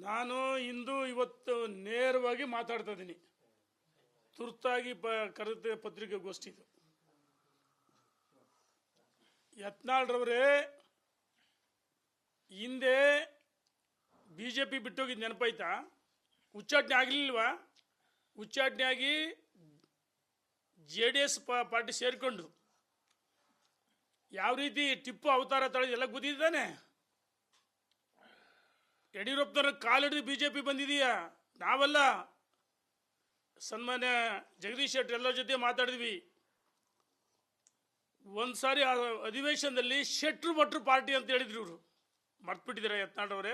ನಾನು ಇಂದು ಇವತ್ತು ನೇರವಾಗಿ ಮಾತಾಡ್ತಾ ಇದ್ದೀನಿ. ತುರ್ತಾಗಿ ಕರೆದ ಪತ್ರಿಕಾಗೋಷ್ಠಿದು. ಯತ್ನಾಳ್ರವರೇ, ಹಿಂದೆ ಬಿಜೆಪಿ ಬಿಟ್ಟೋಗಿದ್ದು ನೆನಪಾಯ್ತಾ? ಉಚ್ಚಾಟನೆ ಆಗಲಿಲ್ವಾ? ಉಚ್ಚಾಟನೆ ಆಗಿ JDS ಪಾರ್ಟಿ ಸೇರಿಕೊಂಡು ಯಾವ ರೀತಿ ಟಿಪ್ಪು ಅವತಾರ ತಳೆದು ಎಲ್ಲ ಗೊತ್ತಿದ್ದಾನೆ. ಯಡಿಯೂರಪ್ಪನವ್ರ ಕಾಲಿಡಿದು ಬಿಜೆಪಿ ಬಂದಿದೆಯಾ? ನಾವಲ್ಲ, ಸನ್ಮಾನ್ಯ ಜಗದೀಶ್ ಶೆಟ್ಟರ್ ಎಲ್ಲರ ಜೊತೆ ಮಾತಾಡಿದ್ವಿ. ಒಂದ್ಸಾರಿ ಆ ಅಧಿವೇಶನದಲ್ಲಿ ಶೆಟ್ರು ಭಟ್ರು ಪಾರ್ಟಿ ಅಂತ ಹೇಳಿದ್ರು. ಇವರು ಮರ್ತ್ಬಿಟ್ಟಿದ್ದಾರೆ ಯತ್ನಾಳ್.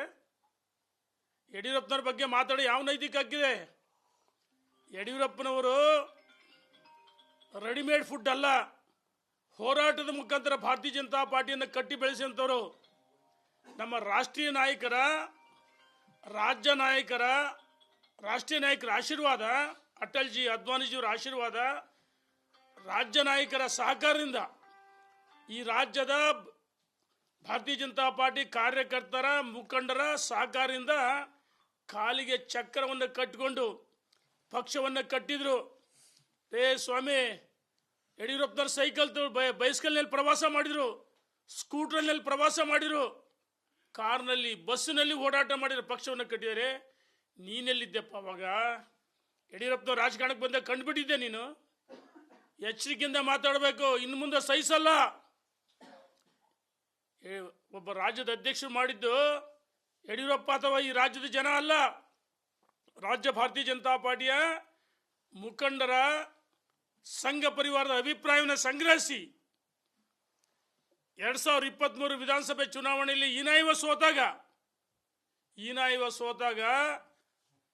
ಯಡಿಯೂರಪ್ಪನವ್ರ ಬಗ್ಗೆ ಮಾತಾಡಿ ಯಾವ ನೈತಿಕ ಹಕ್ಕಿದೆ? ಯಡಿಯೂರಪ್ಪನವರು ರೆಡಿಮೇಡ್ ಫುಡ್ ಅಲ್ಲ, ಹೋರಾಟದ ಮುಖಾಂತರ ಭಾರತೀಯ ಜನತಾ ಪಾರ್ಟಿಯನ್ನು ಕಟ್ಟಿ ಬೆಳೆಸಿದಂಥವರು. ನಮ್ಮ ರಾಷ್ಟ್ರೀಯ ನಾಯಕರ, ರಾಜ್ಯ ನಾಯಕರ, ರಾಷ್ಟ್ರೀಯ ನಾಯಕರ ಆಶೀರ್ವಾದ, ಅಟಲ್ಜಿ ಅದ್ವಾನಿಜಿಯವರ ಆಶೀರ್ವಾದ, ರಾಜ್ಯ ನಾಯಕರ ಸಹಕಾರದಿಂದ, ಈ ರಾಜ್ಯದ ಭಾರತೀಯ ಜನತಾ ಪಾರ್ಟಿ ಕಾರ್ಯಕರ್ತರ, ಮುಖಂಡರ ಸಹಕಾರದಿಂದ ಕಾಲಿಗೆ ಚಕ್ರವನ್ನು ಕಟ್ಟಿಕೊಂಡು ಪಕ್ಷವನ್ನು ಕಟ್ಟಿದ್ರು. ಸ್ವಾಮಿ, ಯಡಿಯೂರಪ್ಪನವ್ರು ಸೈಕಲ್ ಬೈಸ್ಕಲ್ನಲ್ಲಿ ಪ್ರವಾಸ ಮಾಡಿದ್ರು, ಸ್ಕೂಟ್ರಲ್ಲಿ ಪ್ರವಾಸ ಮಾಡಿದ್ರು, ಕಾರ್ನಲ್ಲಿ, ಬಸ್ಸಿನಲ್ಲಿ ಓಡಾಟ ಮಾಡಿದ್ರು, ಪಕ್ಷವನ್ನು ಕಟ್ಟಿದ್ದಾರೆ. ನೀನೆಲ್ಲಿದ್ದೆಪ್ಪ ಅವಾಗ? ಯಡಿಯೂರಪ್ಪನವ್ರು ರಾಜಕಾರಣಕ್ಕೆ ಬಂದಾಗ ಕಂಡುಬಿಟ್ಟಿದ್ದೆ ನೀನು. ಎಚ್ಚರಿಕೆಯಿಂದ ಮಾತಾಡಬೇಕು. ಇನ್ನು ಮುಂದೆ ಸಹಿಸಲ್ಲ. ಒಬ್ಬ ರಾಜ್ಯದ ಅಧ್ಯಕ್ಷರು ಮಾಡಿದ್ದು ಯಡಿಯೂರಪ್ಪ ಅಥವಾ ಈ ರಾಜ್ಯದ ಜನ ಅಲ್ಲ, ರಾಜ್ಯ ಭಾರತೀಯ ಜನತಾ ಪಾರ್ಟಿಯ ಮುಖಂಡರ ಸಂಘ ಪರಿವಾರದ ಅಭಿಪ್ರಾಯವನ್ನು ಸಂಗ್ರಹಿಸಿ 2023 ವಿಧಾನಸಭೆ ಚುನಾವಣೆಯಲ್ಲಿ ಹೀನಾಯವ ಸೋತಾಗ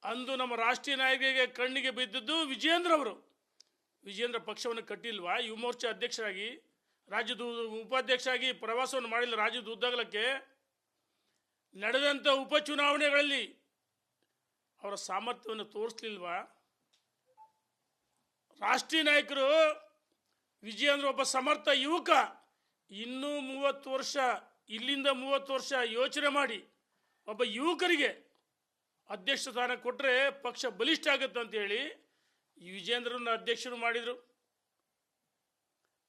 ಅಂದು ನಮ್ಮ ರಾಷ್ಟ್ರೀಯ ನಾಯಕರಿಗೆ ಕಣ್ಣಿಗೆ ಬಿದ್ದದ್ದು ವಿಜಯೇಂದ್ರ ಅವರು. ವಿಜಯೇಂದ್ರ ಪಕ್ಷವನ್ನು ಕಟ್ಟಿಲ್ವಾ? ಯುವ ಮೋರ್ಚಾ ಅಧ್ಯಕ್ಷರಾಗಿ, ರಾಜ್ಯದ ಉಪಾಧ್ಯಕ್ಷರಾಗಿ ಪ್ರವಾಸವನ್ನು ಮಾಡಿಲ್ಲ. ರಾಜ್ಯದ ಉದ್ದಗಲಕ್ಕೆ ನಡೆದಂಥ ಉಪಚುನಾವಣೆಗಳಲ್ಲಿ ಅವರ ಸಾಮರ್ಥ್ಯವನ್ನು ತೋರಿಸಲಿಲ್ವಾ? ರಾಷ್ಟ್ರೀಯ ನಾಯಕರು ವಿಜಯೇಂದ್ರ ಒಬ್ಬ ಸಮರ್ಥ ಯುವಕ. ಇನ್ನೂ 30 ವರ್ಷ, ಇಲ್ಲಿಂದ 30 ವರ್ಷ ಯೋಚನೆ ಮಾಡಿ ಒಬ್ಬ ಯುವಕರಿಗೆ ಅಧ್ಯಕ್ಷ ಸ್ಥಾನ ಕೊಟ್ಟರೆ ಪಕ್ಷ ಬಲಿಷ್ಠ ಆಗುತ್ತೆ ಅಂತೇಳಿ ಈ ವಿಜಯೇಂದ್ರನ ಅಧ್ಯಕ್ಷರು ಮಾಡಿದರು.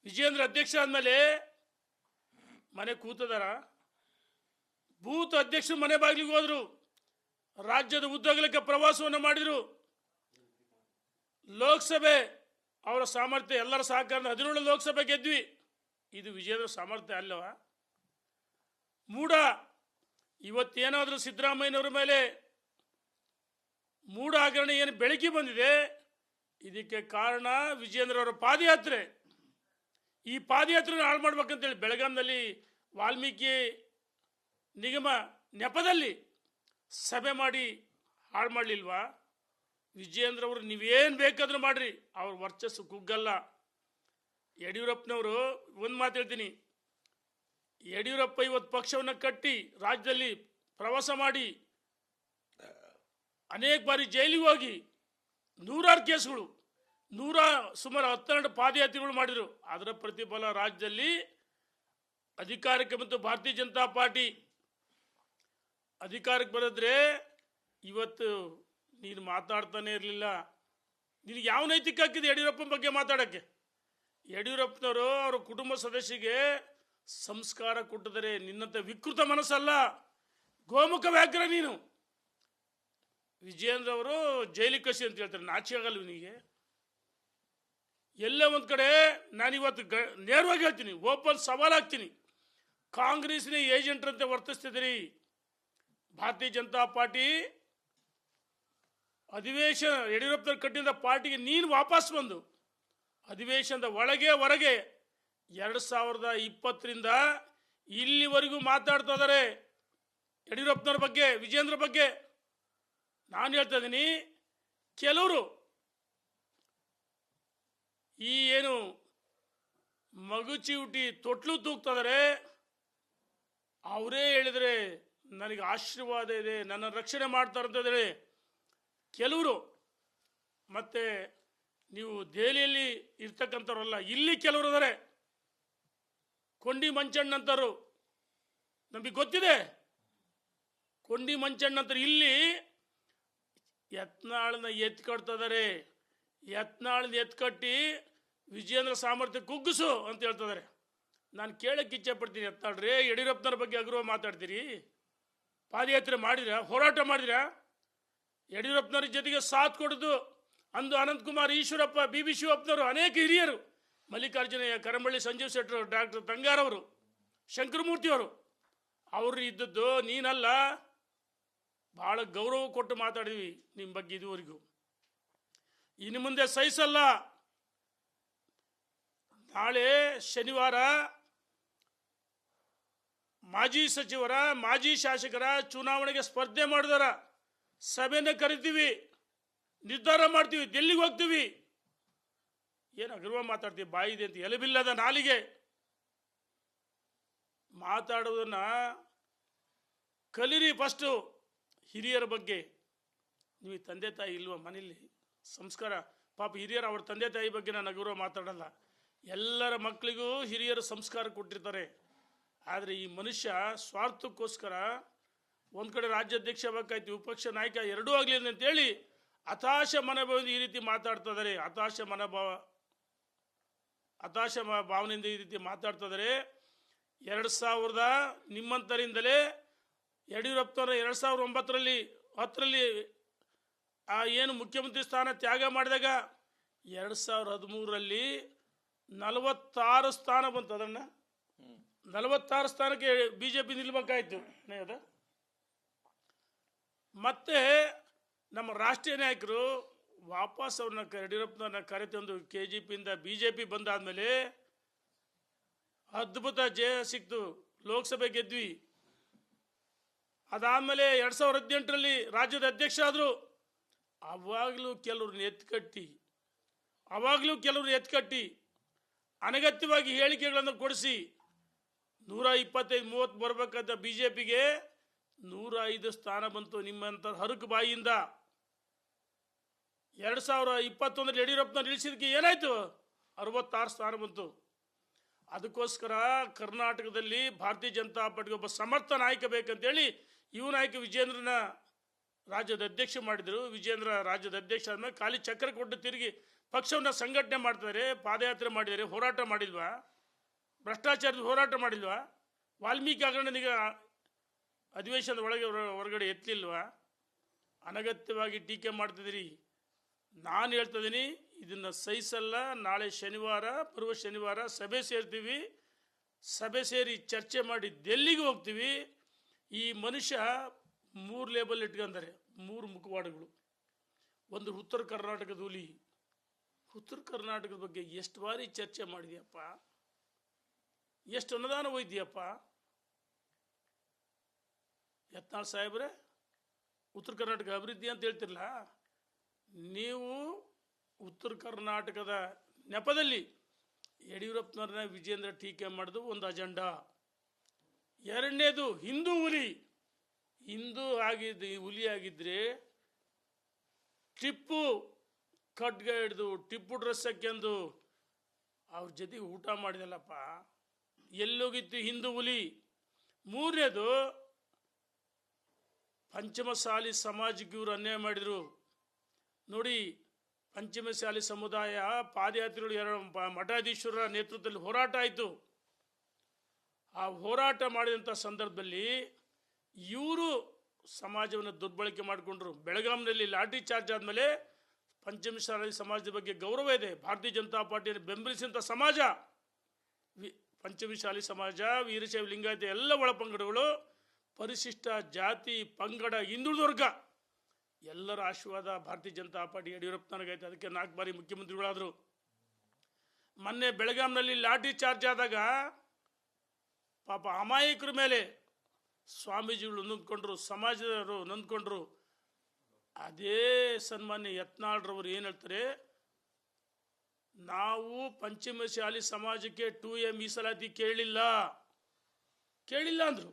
ವಿಜಯೇಂದ್ರ ಅಧ್ಯಕ್ಷ ಆದಮೇಲೆ ಮನೆ ಕೂತದಾರ? ಬೂತ್ ಅಧ್ಯಕ್ಷರು ಮನೆ ಬಾಗಿಲಿಗೆ ಹೋದ್ರು, ರಾಜ್ಯದ ಉದ್ದಗಲಕ್ಕೆ ಪ್ರವಾಸವನ್ನು ಮಾಡಿದರು. ಲೋಕಸಭೆ ಅವರ ಸಾಮರ್ಥ್ಯ, ಎಲ್ಲರ ಸಹಕಾರ 17 ಲೋಕಸಭೆ ಗೆದ್ವಿ. ಇದು ವಿಜಯೇಂದ್ರ ಸಾಮರ್ಥ್ಯ ಅಲ್ಲವ? ಮೂಢ. ಇವತ್ತೇನಾದರೂ ಸಿದ್ದರಾಮಯ್ಯನವರ ಮೇಲೆ ಮೂಢ ಹಗರಣ ಏನು ಬೆಳಕಿ ಬಂದಿದೆ, ಇದಕ್ಕೆ ಕಾರಣ ವಿಜಯೇಂದ್ರ ಅವರ ಪಾದಯಾತ್ರೆ. ಈ ಪಾದಯಾತ್ರೆ ಹಾಳು ಮಾಡ್ಬೇಕಂತೇಳಿ ಬೆಳಗಾಂನಲ್ಲಿ ವಾಲ್ಮೀಕಿ ನಿಗಮ ನೆಪದಲ್ಲಿ ಸಭೆ ಮಾಡಿ ಹಾಳು ಮಾಡಲಿಲ್ವಾ? ವಿಜಯೇಂದ್ರ ಅವರು ನೀವೇನು ಬೇಕಾದರೂ ಮಾಡ್ರಿ, ಅವ್ರ ವರ್ಚಸ್ಸು ಕುಗ್ಗಲ್ಲ. ಯಡಿಯೂರಪ್ಪನವರು ಒಂದು ಮಾತು ಹೇಳ್ತೀನಿ, ಯಡಿಯೂರಪ್ಪ ಇವತ್ತು ಪಕ್ಷವನ್ನು ಕಟ್ಟಿ ರಾಜ್ಯದಲ್ಲಿ ಪ್ರವಾಸ ಮಾಡಿ ಅನೇಕ ಬಾರಿ ಜೈಲಿಗೆ ಹೋಗಿ ನೂರಾರು ಕೇಸುಗಳು, ಸುಮಾರು 12 ಪಾದಯಾತ್ರೆಗಳು ಮಾಡಿದರು. ಅದರ ಪ್ರತಿಫಲ ರಾಜ್ಯದಲ್ಲಿ ಅಧಿಕಾರಕ್ಕೆ ಮತ್ತು ಭಾರತೀಯ ಜನತಾ ಪಾರ್ಟಿ ಅಧಿಕಾರಕ್ಕೆ ಬರೆದ್ರೆ ಇವತ್ತು ನೀನು ಮಾತಾಡ್ತಾನೆ ಇರಲಿಲ್ಲ. ನಿನಗೆ ಯಾವ ನೈತಿಕ ಹಕ್ಕಿದೆ ಯಡಿಯೂರಪ್ಪನ ಬಗ್ಗೆ ಮಾತಾಡೋಕ್ಕೆ? ಯಡಿಯೂರಪ್ಪನವರು ಅವರ ಕುಟುಂಬ ಸದಸ್ಯರಿಗೆ ಸಂಸ್ಕಾರ ಕೊಟ್ಟಿದ್ದಾರೆ. ನಿನ್ನಂಥ ವಿಕೃತ ಮನಸ್ಸಲ್ಲ, ಗೋಮುಖ ವ್ಯಾಘ್ರ ನೀನು. ವಿಜಯೇಂದ್ರ ಅವರು ಜೈಲಿಗೆ ಕಸಿ ಅಂತ ಹೇಳ್ತಾರೆ, ನಾಚಿಕೆ ಆಗಲ್ಲ ಇವನಿಗೆ? ಎಲ್ಲ ಒಂದು ಕಡೆ ನಾನಿವತ್ತು ನೇರವಾಗಿ ಹೇಳ್ತೀನಿ, ಓಪನ್ ಸವಾಲಾಗ್ತೀನಿ, ಕಾಂಗ್ರೆಸ್ನ ಏಜೆಂಟ್ರಂತೆ ವರ್ತಿಸ್ತಿದ್ದೀರಿ. ಭಾರತೀಯ ಜನತಾ ಪಾರ್ಟಿ ಅಧಿವೇಶನ ಯಡಿಯೂರಪ್ಪನವ್ರು ಕಟ್ಟಿದ ಪಾರ್ಟಿಗೆ ನೀನು ವಾಪಸ್ ಬಂದು ಅಧಿವೇಶನದ ಒಳಗೆ ಹೊರಗೆ 2020ರಿಂದ ಇಲ್ಲಿವರೆಗೂ ಮಾತಾಡ್ತಾ ಇದ್ದಾರೆ ಯಡಿಯೂರಪ್ಪನವ್ರ ಬಗ್ಗೆ, ವಿಜಯೇಂದ್ರ ಬಗ್ಗೆ. ನಾನು ಹೇಳ್ತಾ ಇದ್ದೀನಿ, ಕೆಲವರು ಈ ಏನು ಮಗುಚಿ ಹುಟ್ಟಿ ತೊಟ್ಲು ತೂಗ್ತಿದ್ದಾರೆ, ಅವರೇ ಹೇಳಿದರೆ ನನಗೆ ಆಶೀರ್ವಾದ ಇದೆ, ನನ್ನ ರಕ್ಷಣೆ ಮಾಡ್ತಾರೆ ಅಂತ ಹೇಳಿದ್ರೆ ಕೆಲವರು. ಮತ್ತೆ ನೀವು ದೆಹಲಿಯಲ್ಲಿ ಇರ್ತಕ್ಕಂಥವ್ರಲ್ಲ, ಇಲ್ಲಿ ಕೆಲವರು ಇದ್ದಾರೆ, ಕೊಂಡಿ ಮಂಚಣ್ಣಂತರು, ನಮಗೆ ಗೊತ್ತಿದೆ. ಕೊಂಡಿ ಮಂಚಣ್ಣ ಅಂತ ಇಲ್ಲಿ ಯತ್ನಾಳನ್ನ ಎತ್ಕೊಡ್ತಿದ್ದಾರೆ. ಯತ್ನಾಳನ್ನ ಎತ್ಕಟ್ಟಿ ವಿಜೇಂದ್ರ ಸಾಮರ್ಥ್ಯ ಕುಗ್ಗಿಸು ಅಂತ ಹೇಳ್ತಿದ್ದಾರೆ. ನಾನು ಕೇಳಕ್ಕೆ ಇಚ್ಛೆ ಪಡ್ತೀನಿ, ಯತ್ನಾಳ್ರಿ ಯಡಿಯೂರಪ್ಪನವ್ರ ಬಗ್ಗೆ ಅಗೌರವ ಮಾತಾಡ್ತೀರಿ? ಪಾದಯಾತ್ರೆ ಮಾಡಿದ್ರ, ಹೋರಾಟ ಮಾಡಿದ್ರ? ಯಡಿಯೂರಪ್ಪನವ್ರ ಜೊತೆಗೆ ಸಾಥ್ ಕೊಡೋದು ಅಂದು ಅನಂತಕುಮಾರ್, ಈಶ್ವರಪ್ಪ, ಬಿ ಶಿವಪ್ಪನವರು, ಅನೇಕ ಹಿರಿಯರು, ಮಲ್ಲಿಕಾರ್ಜುನಯ್ಯ, ಕರಂಬಳ್ಳಿ ಸಂಜೀವ್ ಶೆಟ್ಟರು, ಡಾಕ್ಟರ್ ತಂಗಾರವರು, ಶಂಕರಮೂರ್ತಿಯವರು, ಅವರು ಇದ್ದದ್ದು ನೀನಲ್ಲ. ಭಾಳ ಗೌರವ ಕೊಟ್ಟು ಮಾತಾಡಿದ್ವಿ ನಿಮ್ಮ ಬಗ್ಗೆ ಇದುವರೆಗೂ. ಇನ್ನು ಮುಂದೆ ಸಹಿಸಲ್ಲ. ನಾಳೆ ಶನಿವಾರ ಮಾಜಿ ಸಚಿವರ, ಮಾಜಿ ಶಾಸಕರ ಚುನಾವಣೆಗೆ ಸ್ಪರ್ಧೆ ಮಾಡಿದಾರ ಸಭೆನ ಕರಿತೀವಿ, ನಿರ್ಧಾರ ಮಾಡ್ತೀವಿ, ಡೆಲ್ಲಿಗೆ ಹೋಗ್ತೀವಿ. ಏನು ಅಗರ್ವ ಮಾತಾಡ್ತೀವಿ, ಬಾಯಿದೆ ಅಂತ ಎಲೆಬಿಲ್ಲದ ನಾಲಿಗೆ ಮಾತಾಡೋದನ್ನ ಕಲೀರಿ. ಫಸ್ಟು ಹಿರಿಯರ ಬಗ್ಗೆ. ನೀವು ತಂದೆ ತಾಯಿ ಇಲ್ವಾ ಮನೇಲಿ? ಸಂಸ್ಕಾರ ಪಾಪ ಹಿರಿಯರು, ಅವ್ರ ತಂದೆ ತಾಯಿ ಬಗ್ಗೆ ನಾನು ಅಗೌರವ ಮಾತಾಡಲ್ಲ. ಎಲ್ಲರ ಮಕ್ಕಳಿಗೂ ಹಿರಿಯರು ಸಂಸ್ಕಾರ ಕೊಟ್ಟಿರ್ತಾರೆ. ಆದರೆ ಈ ಮನುಷ್ಯ ಸ್ವಾರ್ಥಕ್ಕೋಸ್ಕರ ಒಂದು ಕಡೆ ರಾಜ್ಯಾಧ್ಯಕ್ಷ ಬೇಕಾಯ್ತು, ವಿಪಕ್ಷ ನಾಯಕ ಎರಡೂ ಆಗಲಿಲ್ಲ ಅಂತೇಳಿ ಹತಾಶ ಮನೋಭಾವದಿಂದ ಈ ರೀತಿ ಮಾತಾಡ್ತಾ ಇದ್ದಾರೆ. ಹತಾಶ ಭಾವನೆಯಿಂದ ಈ ರೀತಿ ಮಾತಾಡ್ತಾ ಇದ್ದಾರೆ. 2000 ನಿಮ್ಮಂತರಿಂದಲೇ ಯಡಿಯೂರಪ್ಪನವರ 2009 ಏನು ಮುಖ್ಯಮಂತ್ರಿ ಸ್ಥಾನ ತ್ಯಾಗ ಮಾಡಿದಾಗ 2013 46 ಸ್ಥಾನ ಬಂತು. ಅದನ್ನು 46 ಸ್ಥಾನಕ್ಕೆ BJP ನಿಲ್ಬೇಕಾಯ್ತು. ಮತ್ತೆ ನಮ್ಮ ರಾಷ್ಟ್ರೀಯ ನಾಯಕರು ವಾಪಸ್ ಅವ್ರನ್ನ ಯಡಿಯೂರಪ್ಪನವ್ರನ್ನ ಕರೆತಂದು KJPಯಿಂದ BJP ಬಂದಾದ್ಮೇಲೆ ಅದ್ಭುತ ಜಯ ಸಿಕ್ತು, ಲೋಕಸಭೆ ಗೆದ್ವಿ. ಅದಾದಮೇಲೆ 2018 ರಾಜ್ಯದ ಅಧ್ಯಕ್ಷ ಆದರು. ಅವಾಗಲೂ ಕೆಲವ್ರನ್ನ ಎತ್ಕಟ್ಟಿ ಅನಗತ್ಯವಾಗಿ ಹೇಳಿಕೆಗಳನ್ನು ಕೊಡಿಸಿ 125-30 ಬರಬೇಕಂತ BJPಗೆ 105 ಸ್ಥಾನ ಬಂತು ನಿಮ್ಮಂತ ಹರಕು ಬಾಯಿಯಿಂದ. 2021 ಯಡಿಯೂರಪ್ಪನ ಇಳಿಸಿದಕ್ಕೆ ಏನಾಯ್ತು? 66 ಸ್ಥಾನ ಬಂತು. ಅದಕ್ಕೋಸ್ಕರ ಕರ್ನಾಟಕದಲ್ಲಿ ಭಾರತೀಯ ಜನತಾ ಪಾರ್ಟಿಗೆ ಒಬ್ಬ ಸಮರ್ಥ ನಾಯಕ ಬೇಕಂತೇಳಿ ಯುವ ನಾಯಕ ವಿಜೇಂದ್ರನ ರಾಜ್ಯದ ಅಧ್ಯಕ್ಷ ಮಾಡಿದರು. ವಿಜೇಂದ್ರ ರಾಜ್ಯದ ಅಧ್ಯಕ್ಷ ಆದ್ಮೇಲೆ ಖಾಲಿ ಚಕ್ರ ಕೊಟ್ಟು ತಿರುಗಿ ಪಕ್ಷವನ್ನು ಸಂಘಟನೆ ಮಾಡ್ತಾರೆ, ಪಾದಯಾತ್ರೆ ಮಾಡಿದ್ದಾರೆ. ಹೋರಾಟ ಮಾಡಿಲ್ವಾ? ಭ್ರಷ್ಟಾಚಾರದ ಹೋರಾಟ ಮಾಡಿಲ್ವಾ? ವಾಲ್ಮೀಕಿ ಹಗರಣನಿಗೆ ಅಧಿವೇಶನದ ಹೊರಗಡೆ ಎತ್ತಲಿಲ್ವಾ? ಅನಗತ್ಯವಾಗಿ ಟೀಕೆ ಮಾಡ್ತಿದ್ದೀರಿ. ನಾನು ಹೇಳ್ತಿದ್ದೀನಿ, ಇದನ್ನು ಸಹಿಸಲ್ಲ. ನಾಳೆ ಬರುವ ಶನಿವಾರ ಸಭೆ ಸೇರ್ತೀವಿ. ಸಭೆ ಸೇರಿ ಚರ್ಚೆ ಮಾಡಿ ಡೆಲ್ಲಿಗೆ ಹೋಗ್ತೀವಿ. ಈ ಮನುಷ್ಯ 3 ಲೇಬಲ್ ಇಟ್ಕೊಂಡಾರೆ, 3 ಮುಖವಾಡಗಳು. ಒಂದು ಉತ್ತರ ಕರ್ನಾಟಕದ ಹುಲಿ. ಉತ್ತರ ಕರ್ನಾಟಕದ ಬಗ್ಗೆ ಎಷ್ಟು ಬಾರಿ ಚರ್ಚೆ ಮಾಡಿದ್ಯಪ್ಪ, ಎಷ್ಟು ಅನುದಾನ ಹೋಯ್ದಿಯಪ್ಪ? ಯತ್ನಾಳ್ ಸಾಹೇಬ್ರೆ, ಉತ್ತರ ಕರ್ನಾಟಕ ಅಭಿವೃದ್ಧಿ ಅಂತ ಹೇಳ್ತಿರಲ್ಲ, ನೀವು ಉತ್ತರ ಕರ್ನಾಟಕದ ನೆಪದಲ್ಲಿ ಯಡಿಯೂರಪ್ಪನವ್ರನ್ನ ವಿಜೇಂದ್ರ ಟೀಕೆ ಮಾಡೋದು ಒಂದು ಅಜೆಂಡಾ. ಎರಡನೇದು ಹಿಂದೂ ಹುಲಿ. ಹುಲಿ ಆಗಿದ್ರೆ ಟಿಪ್ಪು ಖಡ್ಗ ಹಿಡಿದು, ಟಿಪ್ಪು ಡ್ರೆಸ್ ಹಾಕ್ಯಂದು ಅವ್ರ ಜೊತೆಗೆ ಊಟ ಮಾಡಿದಲ್ಲಪ್ಪ, ಎಲ್ಲೋಗಿತ್ತು ಹಿಂದೂ ಹುಲಿ. ಮೂರನೇದು ಪಂಚಮಸಾಲಿ ಸಮಾಜಕ್ಕೆ ಇವರು ಅನ್ಯಾಯ ಮಾಡಿದರು ನೋಡಿ. ಪಂಚಮಸಾಲಿ ಸಮುದಾಯ ಪಾದಯಾತ್ರೆಗಳು ಮಠಾಧೀಶ್ವರರ ನೇತೃತ್ವದಲ್ಲಿ ಹೋರಾಟ ಆಯಿತು. ಆ ಹೋರಾಟ ಮಾಡಿದಂಥ ಸಂದರ್ಭದಲ್ಲಿ ಇವರು ಸಮಾಜವನ್ನು ದುರ್ಬಳಕೆ ಮಾಡಿಕೊಂಡ್ರು. ಬೆಳಗಾಂನಲ್ಲಿ ಲಾಠಿ ಚಾರ್ಜ್ ಆದಮೇಲೆ ಪಂಚಮಸಾಲಿ ಸಮಾಜದ ಬಗ್ಗೆ ಗೌರವ ಇದೆ. ಭಾರತೀಯ ಜನತಾ ಪಾರ್ಟಿಯನ್ನು ಬೆಂಬಲಿಸಿದಂಥ ಸಮಾಜ ಪಂಚಮಸಾಲಿ ಸಮಾಜ, ವೀರಶೈವ ಲಿಂಗಾಯತ ಎಲ್ಲ ಒಳಪಂಗಡಗಳು, ಪರಿಶಿಷ್ಟ ಜಾತಿ ಪಂಗಡ, ಹಿಂದುಳಿದ ವರ್ಗ ಎಲ್ಲರ ಆಶೀರ್ವಾದ ಭಾರತೀಯ ಜನತಾ ಪಾರ್ಟಿ ಯಡಿಯೂರಪ್ಪನವ್ರಿಗೈತೆ. ಅದಕ್ಕೆ 4 ಬಾರಿ ಮುಖ್ಯಮಂತ್ರಿಗಳಾದರು. ಮೊನ್ನೆ ಬೆಳಗಾಂನಲ್ಲಿ ಲಾಠಿ ಚಾರ್ಜ್ ಆದಾಗ ಪಾಪ ಅಮಾಯಕರ ಮೇಲೆ ಸ್ವಾಮೀಜಿಗಳು ನೊಂದ್ಕೊಂಡ್ರು, ಸಮಾಜದವರು ನೊಂದ್ಕೊಂಡ್ರು. ಅದೇ ಸನ್ಮಾನ್ಯ ಯತ್ನಾಳ್ರವರು ಏನು ಹೇಳ್ತಾರೆ, ನಾವು ಪಂಚಮಸಾಲಿ ಸಮಾಜಕ್ಕೆ 2A ಮೀಸಲಾತಿ ಕೇಳಿಲ್ಲ ಅಂದರು.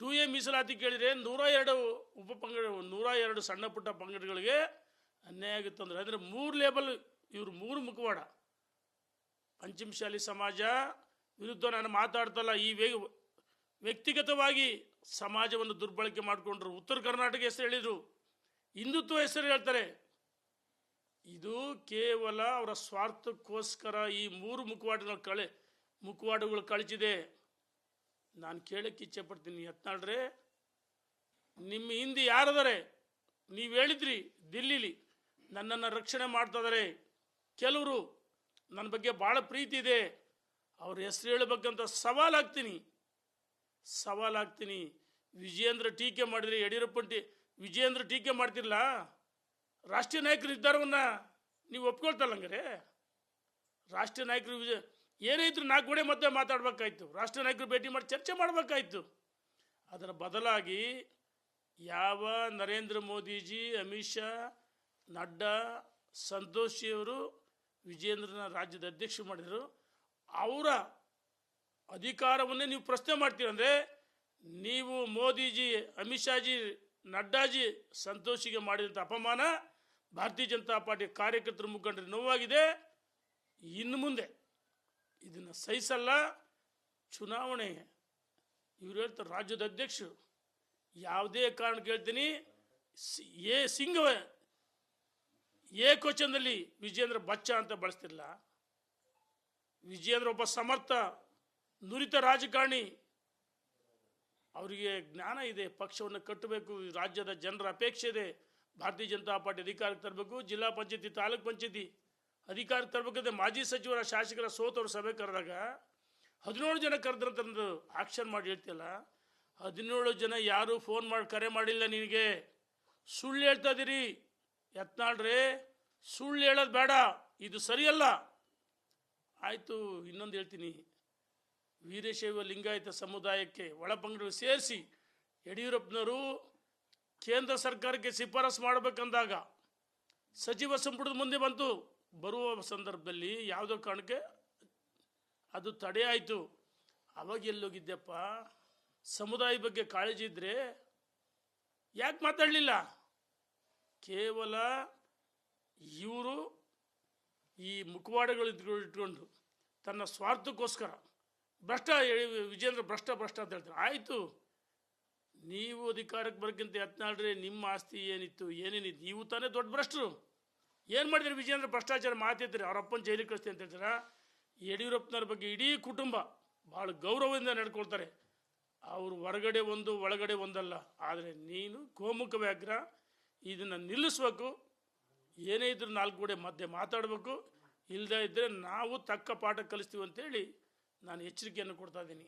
2A ಮೀಸಲಾತಿ ಕೇಳಿದರೆ 102 ಸಣ್ಣ ಪುಟ್ಟ ಪಂಗಡಗಳಿಗೆ ಅನ್ಯಾಯ ಆಗುತ್ತಂದ್ರೆ. ಅಂದರೆ 3 ಲೇಬಲ್, ಇವರು 3 ಮುಖವಾಡ. ಪಂಚಮಸಾಲಿ ಸಮಾಜ ವಿರುದ್ಧ ನಾನು ಮಾತಾಡ್ತಲ್ಲ, ಈ ವ್ಯಕ್ತಿಗತವಾಗಿ ಸಮಾಜವನ್ನು ದುರ್ಬಳಕೆ ಮಾಡಿಕೊಂಡ್ರು. ಉತ್ತರ ಕರ್ನಾಟಕ ಹೆಸರು ಹೇಳಿದರು, ಹಿಂದುತ್ವ ಹೆಸರು ಹೇಳ್ತಾರೆ. ಇದು ಕೇವಲ ಅವರ ಸ್ವಾರ್ಥಕ್ಕೋಸ್ಕರ ಈ ಮೂರು ಮುಖವಾಡಗಳು ಕಳಿಸಿದೆ. ನಾನು ಕೇಳಕ್ಕೆ ಇಚ್ಛೆ ಪಡ್ತೀನಿ, ಯತ್ನಾಳ್ರೆ, ನಿಮ್ಮ ಹಿಂದೆ ಯಾರದಾರೆ? ನೀವು ಹೇಳಿದ್ರಿ ದಿಲ್ಲಿಲಿ ನನ್ನನ್ನು ರಕ್ಷಣೆ ಮಾಡ್ತಿದ್ದಾರೆ, ಕೆಲವರು ನನ್ನ ಬಗ್ಗೆ ಭಾಳ ಪ್ರೀತಿ ಇದೆ, ಅವ್ರ ಹೆಸರು ಹೇಳಬೇಕಂತ ಸವಾಲಾಗ್ತೀನಿ. ವಿಜಯೇಂದ್ರ ಟೀಕೆ ಮಾಡಿದ್ರಿ, ವಿಜಯೇಂದ್ರ ಟೀಕೆ ಮಾಡ್ತಿರಲ್ಲ, ರಾಷ್ಟ್ರೀಯ ನಾಯಕರ ನಿರ್ಧಾರವನ್ನು ನೀವು ಒಪ್ಕೊಳ್ತಲ್ಲ. ಹಂಗಾರೆ ರಾಷ್ಟ್ರೀಯ ನಾಯಕರು ಏನೇ ಇದ್ರು 4 ಗೋಡೆ ಮಧ್ಯೆ ಮಾತಾಡಬೇಕಾಯ್ತು, ರಾಷ್ಟ್ರೀಯ ನಾಯಕರು ಭೇಟಿ ಮಾಡಿ ಚರ್ಚೆ ಮಾಡಬೇಕಾಯ್ತು. ಅದರ ಬದಲಾಗಿ ಯಾವ ನರೇಂದ್ರ ಮೋದಿಜಿ, ಅಮಿತ್ ಶಾ, ನಡ್ಡಾ, ಸಂತೋಷಿಯವರು ವಿಜಯೇಂದ್ರನ ರಾಜ್ಯದ ಅಧ್ಯಕ್ಷ ಮಾಡಿದರು, ಅವರ ಅಧಿಕಾರವನ್ನೇ ನೀವು ಪ್ರಶ್ನೆ ಮಾಡ್ತೀರಂದರೆ ನೀವು ಮೋದಿಜಿ, ಅಮಿತ್ ಶಾಜಿ, ನಡ್ಡಾಜಿ, ಸಂತೋಷಿಗೆ ಮಾಡಿದಂಥ ಅಪಮಾನ ಭಾರತೀಯ ಜನತಾ ಪಾರ್ಟಿ ಕಾರ್ಯಕರ್ತರ ಮುಖಂಡರಿಗೆ ನೋವಾಗಿದೆ. ಇನ್ನು ಮುಂದೆ ಇದನ್ನು ಸಹಿಸಲ್ಲ. ಚುನಾವಣೆ ಇವರು ಹೇಳ್ತಾರೆ ರಾಜ್ಯದ ಅಧ್ಯಕ್ಷರು, ಯಾವುದೇ ಕಾರಣಕ್ಕೆ ಹೇಳ್ತೀನಿ, ಏಕವಚನದಲ್ಲಿ ವಿಜಯೇಂದ್ರ ಬಚ್ಚ ಅಂತ ಬಳಸ್ತಿರಲ್ಲ. ವಿಜಯೇಂದ್ರ ಒಬ್ಬ ಸಮರ್ಥ ನುರಿತ ರಾಜಕಾರಣಿ, ಅವರಿಗೆ ಜ್ಞಾನ ಇದೆ, ಪಕ್ಷವನ್ನು ಕಟ್ಟಬೇಕು, ರಾಜ್ಯದ ಜನರ ಅಪೇಕ್ಷೆ ಇದೆ, ಭಾರತೀಯ ಜನತಾ ಪಾರ್ಟಿ ಅಧಿಕಾರಕ್ಕೆ ತರಬೇಕು, ಜಿಲ್ಲಾ ಪಂಚಾಯತಿ, ತಾಲೂಕ್ ಪಂಚಾಯತಿ ಅಧಿಕಾರಕ್ಕೆ ತರಬೇಕಂದ್ರೆ ಮಾಜಿ ಸಚಿವರ, ಶಾಸಕರ ಸೋತವರು ಸಭೆ ಕರೆದಾಗ 17 ಜನ ಕರೆದ್ರಂತಂದು ಆಕ್ಷನ್ ಮಾಡಿ ಹೇಳ್ತಿಯಲ್ಲ, 17 ಜನ ಯಾರು ಫೋನ್ ಮಾಡಿ ಕರೆ ಮಾಡಿಲ್ಲ ನಿನಗೆ, ಸುಳ್ಳು ಹೇಳ್ತಾ ಇದ್ದೀರಿ ಯತ್ನಾಳ್ರೆ, ಸುಳ್ಳು ಹೇಳೋದು ಬೇಡ, ಇದು ಸರಿಯಲ್ಲ. ಆಯಿತು, ಇನ್ನೊಂದು ಹೇಳ್ತೀನಿ, ವೀರಶೈವ ಲಿಂಗಾಯತ ಸಮುದಾಯಕ್ಕೆ ಒಳಪಂಗಡ ಸೇರಿಸಿ ಯಡಿಯೂರಪ್ಪನವರು ಕೇಂದ್ರ ಸರ್ಕಾರಕ್ಕೆ ಶಿಫಾರಸು ಮಾಡಬೇಕಂದಾಗ ಸಚಿವ ಸಂಪುಟದ ಮುಂದೆ ಬಂತು. ಬರುವ ಸಂದರ್ಭದಲ್ಲಿ ಯಾವುದೋ ಕಾರಣಕ್ಕೆ ಅದು ತಡೆ ಆಯಿತು. ಅವಾಗ ಎಲ್ಲೋಗಿದ್ದೆಪ್ಪ? ಸಮುದಾಯ ಬಗ್ಗೆ ಕಾಳಜಿ ಇದ್ದರೆ ಯಾಕೆ ಮಾತಾಡಲಿಲ್ಲ? ಕೇವಲ ಇವರು ಈ ಮುಖವಾಡಗಳು ಇಟ್ಕೊಂಡು ತನ್ನ ಸ್ವಾರ್ಥಕ್ಕೋಸ್ಕರ ವಿಜೇಂದ್ರ ಭ್ರಷ್ಟ ಅಂತ ಹೇಳ್ತಾರೆ. ಆಯಿತು, ನೀವು ಅಧಿಕಾರಕ್ಕೆ ಬರೋಕ್ಕಿಂತ ಯತ್ನಾಳ್ರೆ ನಿಮ್ಮ ಆಸ್ತಿ ಏನಿತ್ತು, ಏನೇನಿತ್ತು, ನೀವು ತಾನೇ ದೊಡ್ಡ ಭ್ರಷ್ಟರು. ಏನು ಮಾಡಿದ್ರಿ? ವಿಜೇಂದ್ರ ಭ್ರಷ್ಟಾಚಾರ ಮಾತಿದ್ರಿ, ಅವ್ರ ಅಪ್ಪನ ಜೈಲಿಗೆ ಕಳಿಸ್ತೀವಿ ಅಂತ ಹೇಳ್ತೀರಾ. ಯಡಿಯೂರಪ್ಪನವ್ರ ಬಗ್ಗೆ ಇಡೀ ಕುಟುಂಬ ಭಾಳ ಗೌರವದಿಂದ ನಡ್ಕೊಳ್ತಾರೆ. ಅವರು ಹೊರಗಡೆ ಒಂದು ಒಳಗಡೆ ಒಂದಲ್ಲ. ಆದರೆ ನೀನು ಗೋಮುಖ ವ್ಯಾಘ್ರ, ಇದನ್ನು ನಿಲ್ಲಿಸ್ಬೇಕು. ಏನೇ ಇದ್ರೂ 4 ಗೋಡೆ ಮಧ್ಯೆ ಮಾತಾಡಬೇಕು, ಇಲ್ಲದೇ ಇದ್ದರೆ ನಾವು ತಕ್ಕ ಪಾಠ ಕಲಿಸ್ತೀವಿ ಅಂತೇಳಿ ನಾನು ಎಚ್ಚರಿಕೆಯನ್ನು ಕೊಡ್ತಾ ಇದ್ದೀನಿ.